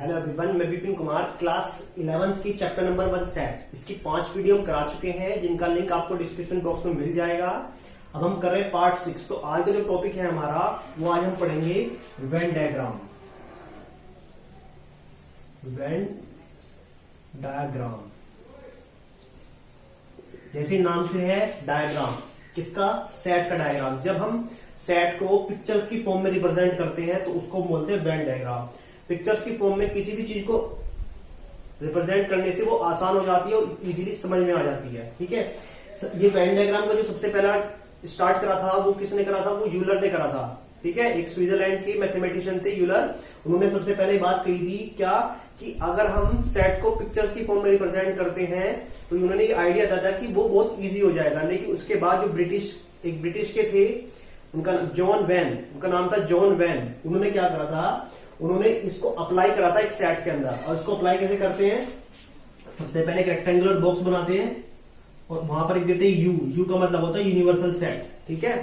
Hello everyone, मैं Vipin Kumar class 11th की chapter number 1 set इसकी 5 वीडियो हम करा चुके हैं जिनका लिंक आपको डिस्क्रिप्शन बॉक्स में मिल जाएगा। अब हम कर रहे हैं पार्ट 6। तो आज का जो टॉपिक है हमारा वो आज हम पढ़ेंगे वेन डायग्राम। वेन डायग्राम जैसे नाम से है डायग्राम, किसका? सेट का डायग्राम। जब हम सेट को पिक्चर्स की फॉर्म में रिप्रेजेंट करते हैं तो उसको बोलते हैं वेन डायग्राम। पिक्चर्स की फॉर्म में किसी भी चीज को रिप्रेजेंट करने से वो आसान हो जाती है और इजीली समझ में आ जाती है। ठीक है, ये वेन डायग्राम का जो सबसे पहला स्टार्ट करा था वो किसने करा था? वो यूलर ने करा था। ठीक है, एक स्विट्जरलैंड के मैथमेटिशियन थे यूलर। उन्होंने सबसे पहले बात कही थी क्या कि अगर हम सेट को पिक्चर्स की फॉर्म में रिप्रेजेंट करते हैं तो उन्होंने ये आइडिया दिया था कि वो बहुत इजी हो जाएगा। लेकिन उसके बाद जो एक ब्रिटिश के थे, उनका जॉन वैन, उनका नाम था जॉन वैन। उन्होंने क्या करा था? उन्होंने इसको अप्लाई करा था एक सेट के अंदर। और इसको अप्लाई कैसे करते हैं? सबसे पहले एक रेक्टेंगुलर बॉक्स बनाते हैं और वहां पर एक देते हैं यू का मतलब होता है यूनिवर्सल सेट। ठीक है,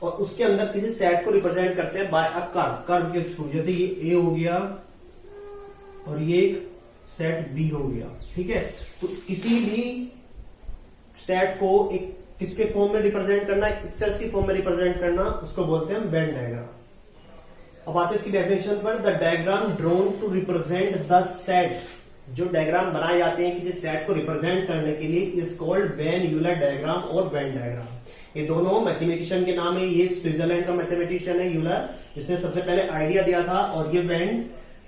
और उसके अंदर किसी सेट को रिप्रेजेंट करते हैं बाय अ कर्व के थ्रू। जैसे ये ए हो गया और ये एक सेट बी हो गया। ठीक है, तो किसी भी सेट को एक किसके फॉर्म में रिप्रेजेंट करना, पिक्चर्स की फॉर्म में रिप्रेजेंट करना, उसको बोलते हैं वेन डायग्राम। अब आते हैं इसकी डेफिनेशन पर। The diagram drawn to represent the set. जो डायग्राम बनाए जाते हैं किसी सेट को रिप्रेजेंट करने के लिए is called when Euler diagram और वेन डायग्राम। ये दोनों मैथमेटिशियन के नाम है। ये स्विट्जरलैंड का मैथमेटिशियन है यूलर, जिसने सबसे पहले आइडिया दिया था। और ये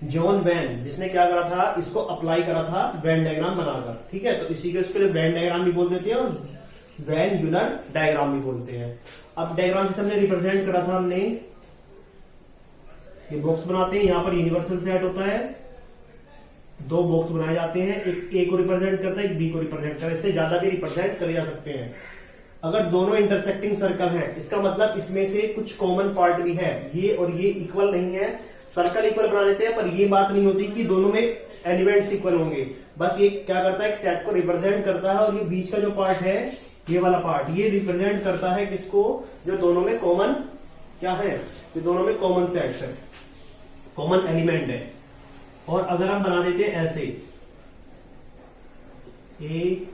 जॉन वैन, जिसने क्या करा था? इसको अप्लाई करा था वेन डायग्राम बनाकर। ठीक है, तो इसी के उसके लिए वेन डायग्राम भी बोल देते हैं और वेन यूलर डायग्राम भी बोलते हैं। अब डायग्राम जिसे हमने रिप्रेजेंट करा था, हमने ये बॉक्स बनाते हैं। यहां पर यूनिवर्सल सेट होता है, दो बॉक्स बनाए जाते हैं, एक ए को रिप्रेजेंट करता है, एक बी को रिप्रेजेंट करता है। इससे ज्यादा भी रिप्रेजेंट करे जा सकते हैं। अगर दोनों इंटरसेक्टिंग सर्कल हैं, इसका मतलब इसमें से कुछ कॉमन पार्ट भी है। ये और ये इक्वल नहीं है। सर्कल इक्वल बना देते हैं, पर ये बात नहीं होती कि दोनों में एलिमेंट्स इक्वल होंगे। बस ये क्या करता है? एक सेट को रिप्रेजेंट करता है और ये बीच का जो पार्ट है, ये वाला पार्ट, ये रिप्रेजेंट करता है किसको? जो दोनों में कॉमन क्या है? जो दोनों में कॉमन सेट्स है, कॉमन एलिमेंट है। और अगर हम बना देते हैं ऐसे ए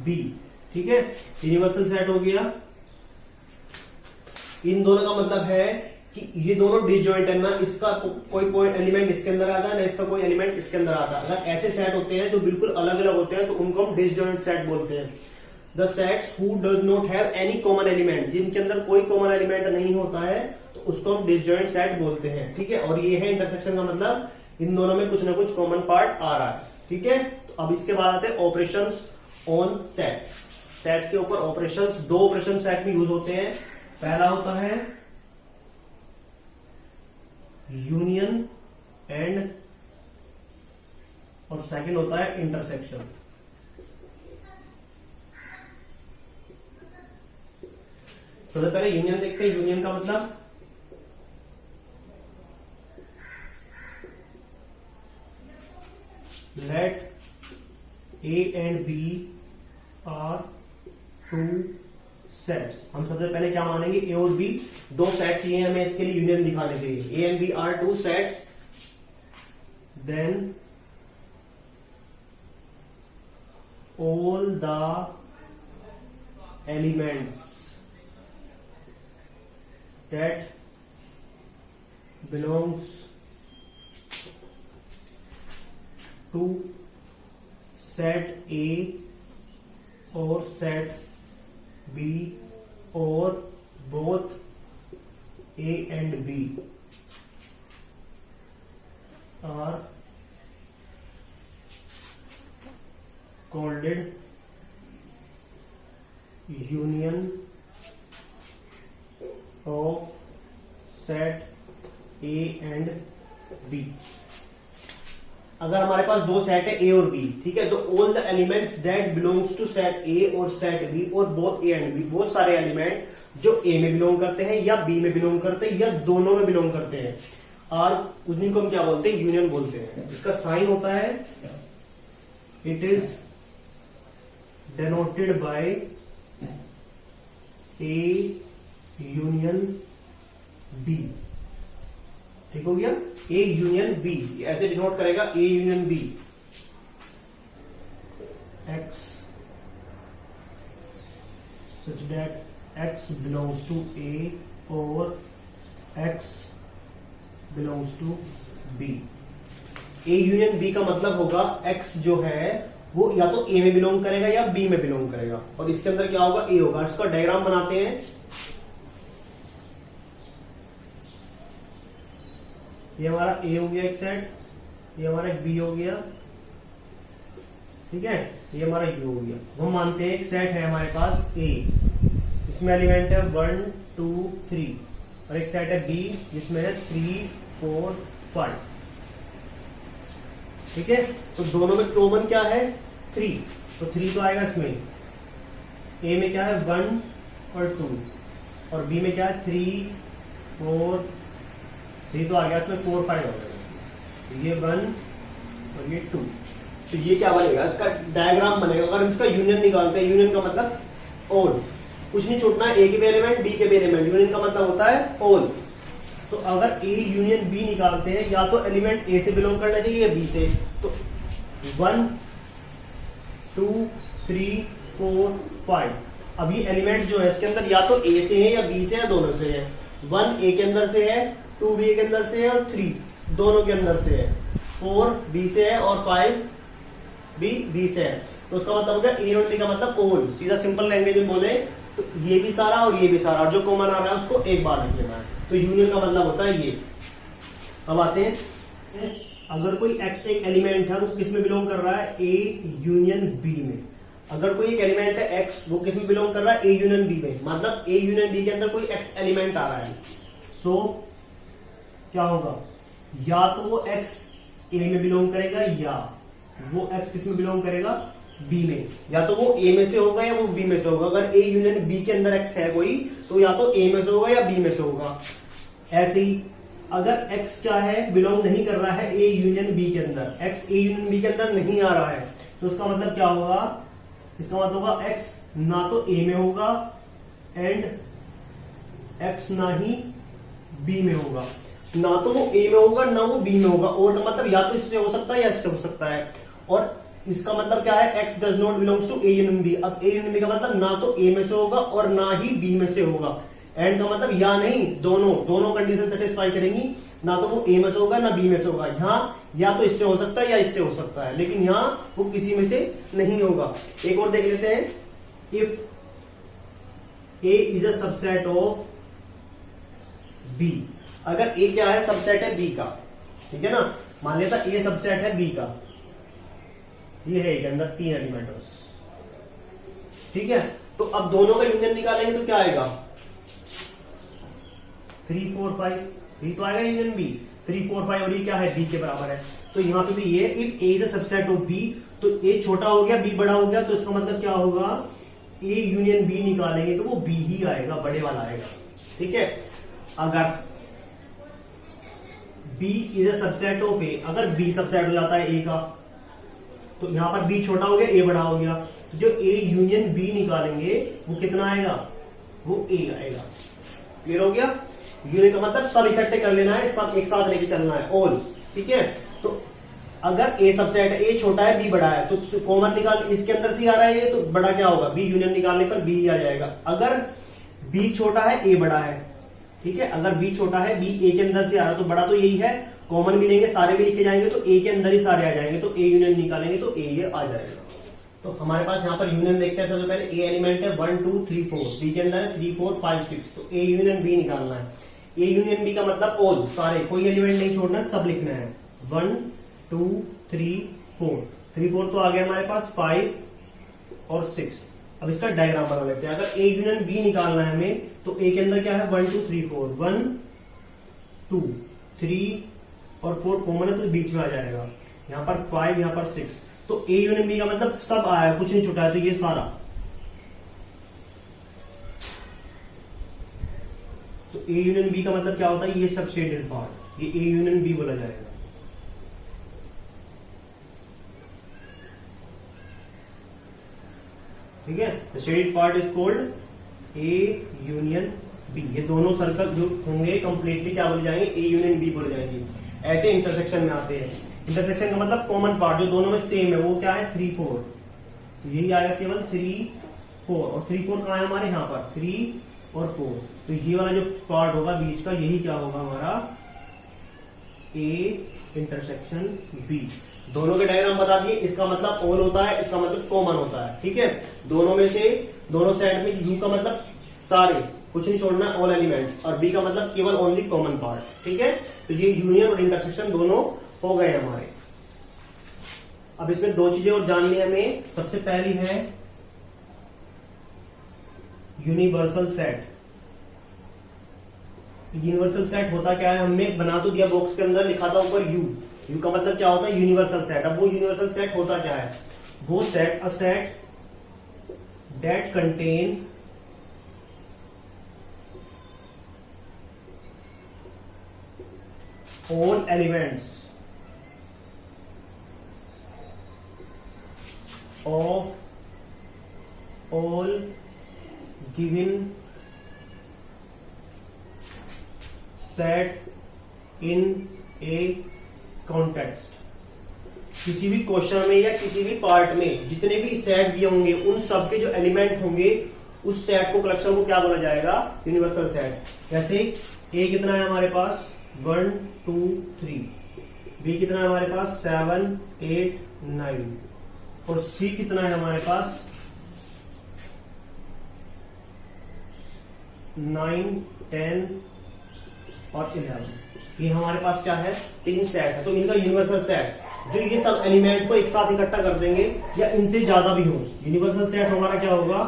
बी, ठीक है, यूनिवर्सल सेट हो गया। इन दोनों का मतलब है कि ये दोनों डिसजॉइंट है ना, इसका कोई पॉइंट एलिमेंट इसके अंदर आता है ना इसका कोई एलिमेंट इसके अंदर आता है। अगर ऐसे सेट होते हैं जो बिल्कुल अलग अलग होते हैं तो उनको हम डिसजॉइंट सेट बोलते हैं। The sets who does not have any common element, जिनके अंदर कोई कॉमन एलिमेंट नहीं होता है तो उसको हम डिसजॉइंट सेट बोलते हैं। ठीक है, और ये है इंटरसेक्शन का मतलब इन दोनों में कुछ ना कुछ कॉमन पार्ट आ रहा है। ठीक है, तो अब इसके बाद आते हैं ऑपरेशंस ऑन सेट। सेट के ऊपर ऑपरेशंस, दो ऑपरेशन सेट में यूज होते हैं। पहला होता है यूनियन एंड, और सेकंड होता है इंटरसेक्शन। सबसे पहले यूनियन देखते हैं। यूनियन का मतलब let A and B are two sets. हम सबसे पहले क्या मानेंगे? ए और बी दो सेट्स ये हमें इसके लिए यूनियन दिखाने के लिए। A and B are two sets, then all the elements that belongs to set A or set B or both A and B are called union of set A and B। अगर हमारे पास दो set है ए और B, ठीक है, तो all the elements that belongs to set A और set B और बोथ ए एंड बी, बहुत सारे एलिमेंट जो ए में बिलोंग करते हैं या बी में बिलोंग करते हैं या दोनों में बिलोंग करते हैं, और उन्हीं को हम क्या बोलते हैं? यूनियन बोलते हैं। इसका साइन होता है, it is denoted by A union B. ठीक हो गया, ए यूनियन बी ऐसे डिनोट करेगा, A union B, x such that x belongs to A or x belongs to B। A union B का मतलब होगा x जो है वो या तो A में बिलोंग करेगा या B में बिलोंग करेगा, और इसके अंदर क्या होगा, A होगा। इसका डायग्राम बनाते हैं। ये हमारा A हो गया एक सेट, ये हमारा एक B हो गया, ठीक है, ये हमारा U हो गया। हम मानते हैं एक सेट है हमारे पास A, इसमें एलिमेंट है 1 2 3, और एक सेट है B जिसमें है 3 4 5, ठीक है। तो दोनों में कॉमन क्या है, 3, तो 3 तो आएगा इसमें। A में क्या है 1 और 2, और B में क्या है 3 4, 3 तो आ गया इसमें, 4 5 हो गया, ये 1 और ये 2। तो ये क्या बनेगा, इसका डायग्राम बनेगा। अगर इसका यूनियन निकालते हैं, यूनियन का मतलब ऑल, कुछ नहीं छूटना है, ए के भी एलिमेंट बी के भी एलिमेंट, यूनियन का मतलब होता है ऑल। तो अगर ए यूनियन बी निकालते हैं, या तो एलिमेंट ए से बिलोंग करना चाहिए या बी से। तो 1 2 3 4 5, अब ये एलिमेंट जो है इसके अंदर या तो ए से है या बी से है, दोनों से है। 1 ए के अंदर से है, 2 बी के अंदर से है, और 3 दोनों के अंदर से है, 4 बी से है, और 5 बी से है। तो उसका मतलब हो गया ए और बी का मतलब ऑल। सीधा सिंपल लैंग्वेज में बोले तो ये भी सारा और ये भी सारा, जो कॉमन आ रहा है उसको एक बार लिख लेना है। तो यूनियन का मतलब होता है ये। अब आते हैं, अगर कोई x एक एलिमेंट है वो किस में बिलोंग कर रहा है, ए यूनियन बी में। अगर कोई एक एलिमेंट है x, वो किस में बिलोंग कर रहा है, ए यूनियन बी में। मतलब ए यूनियन बी के अंदर कोई x एलिमेंट आ रहा है, सो क्या होगा, या तो वो x ए में बिलोंग करेगा, या वो x किस में बिलोंग करेगा, B में। या तो वो A में से होगा या वो B में से होगा। अगर A यूनियन B के अंदर x है कोई, तो या तो A में से होगा या B में से होगा। ऐसे ही अगर x क्या है, बिलोंग नहीं कर रहा है A यूनियन B के अंदर, x A यूनियन B के अंदर नहीं आ रहा है, तो उसका मतलब क्या होगा, इसका मतलब होगा x ना तो A में होगा एंड x ना ही B में होगा। ना तो वो A में होगा ना वो B में होगा, और का मतलब या तो इससे हो सकता है या इससे हो सकता है। और इसका मतलब क्या है, x does not belongs to A union B. अब ए यूनियन बी का मतलब ना तो ए में से होगा और ना ही बी में से होगा। एंड का मतलब या नहीं, दोनों कंडीशन सेटिस्फाई करेंगी, ना तो वो ए में से होगा ना बी में से होगा। यहाँ या तो इससे हो सकता है या इससे हो सकता है, लेकिन यहाँ वो किसी में से नहीं होगा। एक और देख लेते हैं, if A is a subset of B. अगर ए क्या है, सबसेट है बी का, ठीक है ना। मान लेता ए सबसेट है बी का, ये है एक अंदर 3 एलिमेंट, ठीक है। तो अब दोनों का यूनियन निकालेंगे तो क्या आएगा, 3 4 5, 3 तो आएगा यूनियन बी, 3 4 5, और ये क्या है, बी के बराबर है। तो यहां पे भी ये if A is a subset of B, तो ए छोटा हो गया बी बड़ा हो गया, तो इसका मतलब क्या होगा, ए यूनियन बी निकालेंगे तो वो बी ही आएगा, बड़े वाला आएगा, ठीक है। अगर B is a subset of A, अगर बी सबसेट हो जाता है ए का, तो यहां पर बी छोटा हो गया ए बड़ा हो गया, तो जो ए यूनियन बी निकालेंगे वो कितना आएगा, वो ए आएगा। क्लियर हो गया। यूनियन का मतलब सब इकट्ठे कर लेना है, सब एक साथ लेके चलना है, ऑल, ठीक है। तो अगर ए सबसेट है, ए छोटा है बी बड़ा है, तो कॉमन निकाल, इसके अंदर से आ रहा है ये, तो बड़ा क्या होगा, बी यूनियन निकालने पर बी आ जाएगा। अगर बी छोटा है ए बड़ा है, ठीक है, अगर बी छोटा है बी ए के अंदर से आ रहा है, तो बड़ा तो यही है, कॉमन भी लेंगे, सारे भी लिखे जाएंगे, तो ए के अंदर ही सारे आ जाएंगे, तो ए यूनियन निकालेंगे तो ए ये आ जाएगा। तो हमारे पास यहाँ पर यूनियन देखते हैं। सबसे पहले ए एलिमेंट है 1 2 3 4, बी के अंदर है 3 4 5 6, तो ए यूनियन बी निकालना है। ए यूनियन बी का मतलब ऑल, सारे, कोई एलिमेंट नहीं छोड़ना, सब लिखना है। 1 2 3 4, 3 4 तो आ गया हमारे पास, 5 और 6। अब इसका डायग्राम बना लेते हैं। अगर ए यूनियन बी निकालना है हमें, तो ए के अंदर क्या है, 1 2 3 4, 1 2 3 और 4 कॉमन है, तो बीच में आ जाएगा। यहाँ पर 5, यहाँ पर 6, तो ए यूनियन बी का मतलब सब आया, कुछ नहीं छूटा है, तो ये सारा। तो ए यूनियन बी का मतलब क्या होता है, ये सब शेडेड पार्ट, ये ए यूनियन बी बोला जाएगा। ठीक है, the shaded part is called A union B, ये दोनों सर्कल जो होंगे कंप्लीटली क्या बोले जाएंगे, ए यूनियन बी बोले जाएंगे। ऐसे इंटरसेक्शन में आते हैं। इंटरसेक्शन का मतलब कॉमन पार्ट जो दोनों में सेम है वो क्या है, 3 4। तो यही आएगा केवल 3 4, और 3 4 कहाँ है हमारे यहाँ पर, 3 और 4। तो ये वाला जो पार्ट होगा बीच का, यही क्या होगा हमारा, ए इंटरसेक्शन बी। दोनों के डायग्राम बता दिए। इसका मतलब ऑल होता है, इसका मतलब कॉमन होता है। ठीक है, दोनों में से दोनों साइड में, यू का मतलब सारे, कुछ नहीं छोड़ना, ऑल एलिमेंट्स, और बी का मतलब केवल ओनली कॉमन पार्ट। ठीक है, तो ये यूनियन और इंटरसेक्शन दोनों हो गए हमारे। अब इसमें दो चीजें और जाननी है हमें। सबसे पहली है यूनिवर्सल सेट। यूनिवर्सल सेट होता क्या है, हमने बना तो दिया, बॉक्स के अंदर लिखा था ऊपर यू। यू का मतलब क्या होता है, यूनिवर्सल सेट। अब वो यूनिवर्सल सेट होता क्या है, वो set, a set that contain all elements of all given set in a context। किसी भी क्वेश्चन में या किसी भी पार्ट में जितने भी सेट दिए होंगे उन सब के जो एलिमेंट होंगे उस सेट को, कलेक्शन को क्या बोला जाएगा, यूनिवर्सल सेट। जैसे ए कितना है हमारे पास, 1 2 3, बी कितना है हमारे पास, 7 8 9, और सी कितना है हमारे पास, 9 10 और 11। ये हमारे पास क्या है, 3 सेट है। तो इनका यूनिवर्सल सेट जो ये सब एलिमेंट को एक साथ इकट्ठा कर देंगे या इनसे ज्यादा भी हो, यूनिवर्सल सेट हमारा क्या होगा,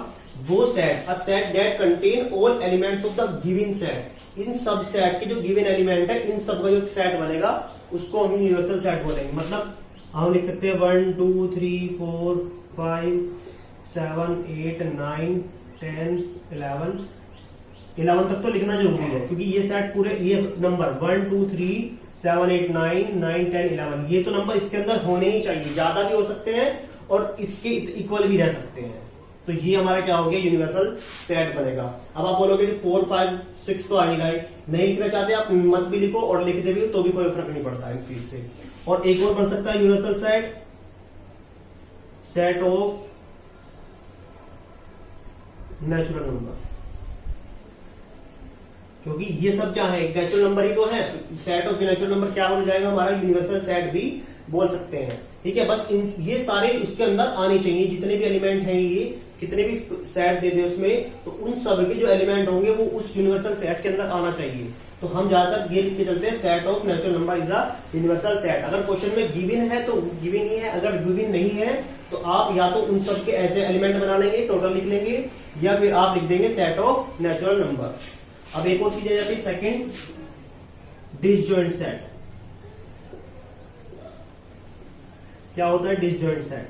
वो set, a set that contain all elements of the given set. इन सब सेट के जो गिवन एलिमेंट है, इन सब का जो सेट बनेगा उसको हम यूनिवर्सल सेट बोलेंगे। मतलब हम लिख सकते हैं 1 2 3 4 5 7 8 9 10 11 तक तो लिखना जरूरी है, क्योंकि ये सेट पूरे, ये नंबर 1 2 3 7 8 9 9 10 11, ये तो नंबर इसके अंदर होने ही चाहिए। ज्यादा भी हो सकते हैं और इसके इक्वल भी रह सकते हैं। तो ये हमारा क्या हो गया, यूनिवर्सल सेट बनेगा। अब आप बोलोगे कि 4 5 6 तो आ ही गए, नहीं लिखना चाहते आप मत भी लिखो, और लिखते भी हो तो भी कोई फर्क नहीं पड़ता इस चीज से। और एक और बन सकता है universal set, set of natural number, क्योंकि ये सब क्या है, नेचुरल नंबर ही तो है। सेट ऑफ नेचुरल नंबर क्या हो जाएगा हमारा, यूनिवर्सल सेट भी बोल सकते हैं। ठीक है, बस ये सारे इसके अंदर आने चाहिए, जितने भी एलिमेंट हैं, ये कितने भी सेट दे दे उसमें, तो उन सब के जो एलिमेंट होंगे वो उस यूनिवर्सल सेट के अंदर आना चाहिए। तो हम ज्यादातर ये लिख के चलते हैं, set of natural number is a universal set. अगर क्वेश्चन में गिवन है तो गिवन ही है, अगर गिवन नहीं है तो आप या तो उन सब के ऐसे एलिमेंट बना लेंगे, टोटल लिख लेंगे, या फिर आप लिख देंगे सेट ऑफ नेचुरल नंबर। अब एक और चीज आ जाती है, सेकेंड, डिसजॉइंट सेट। क्या होता है disjoint set,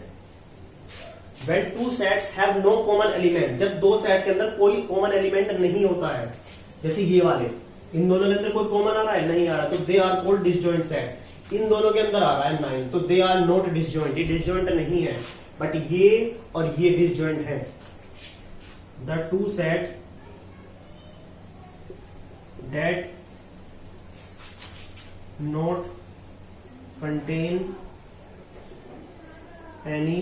when two sets have no common element, जब दो सेट के अंदर कोई कॉमन एलिमेंट नहीं होता है, जैसे ये वाले, इन दोनों के अंदर कोई कॉमन आ रहा है, नहीं आ रहा, तो they are called disjoint set. इन दोनों के अंदर आ रहा है 9, तो दे आर नॉट डिसजॉइंट, ये डिसजॉइंट नहीं है, बट ये और ये डिसजॉइंट है। The two set that not contain any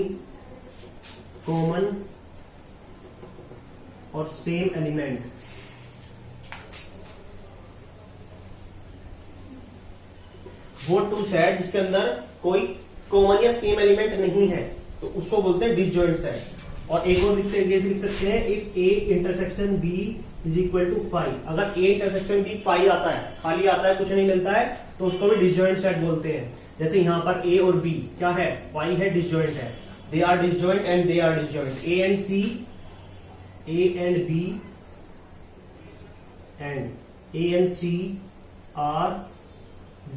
common और सेम एलिमेंट, वो टू सेट जिसके अंदर कोई कॉमन या सेम एलिमेंट नहीं है, तो उसको बोलते हैं डिसजॉइंट सेट। और एक और लिख सकते हैं, if A intersection B is equal to 5, अगर ए इंटरसेक्शन बी 5 आता है, खाली आता है, कुछ नहीं मिलता है, तो उसको भी डिसजॉइंट सेट बोलते हैं। जैसे यहां पर ए और बी क्या है, 5 है, डिसजॉइंट है, they are disjoint and they are disjoint, A and C, A and B and A and C are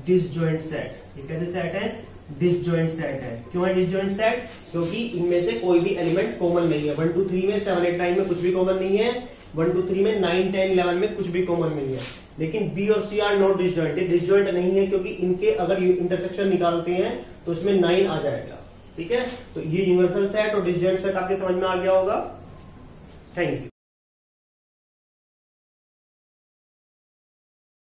disjoint set। ये कैसे सेट है, डिसजॉइंट सेट है। क्यों है डिसजॉइंट सेट, क्योंकि इनमें से कोई भी एलिमेंट कॉमन नहीं है। 1 2 3 में, 7 8 9 में कुछ भी कॉमन नहीं है, 1 2 3 में, 9 10 11 में कुछ भी कॉमन नहीं है। लेकिन बी और सी आर नॉट डिसजॉइंट, ये डिसजॉइंट नहीं है, क्योंकि इनके अगर इंटरसेक्शन निकालते हैं तो इसमें 9 आ जाएगा। ठीक है, तो ये यूनिवर्सल सेट और डिसजॉइंट सेट आपके समझ में आ गया होगा। Thank you.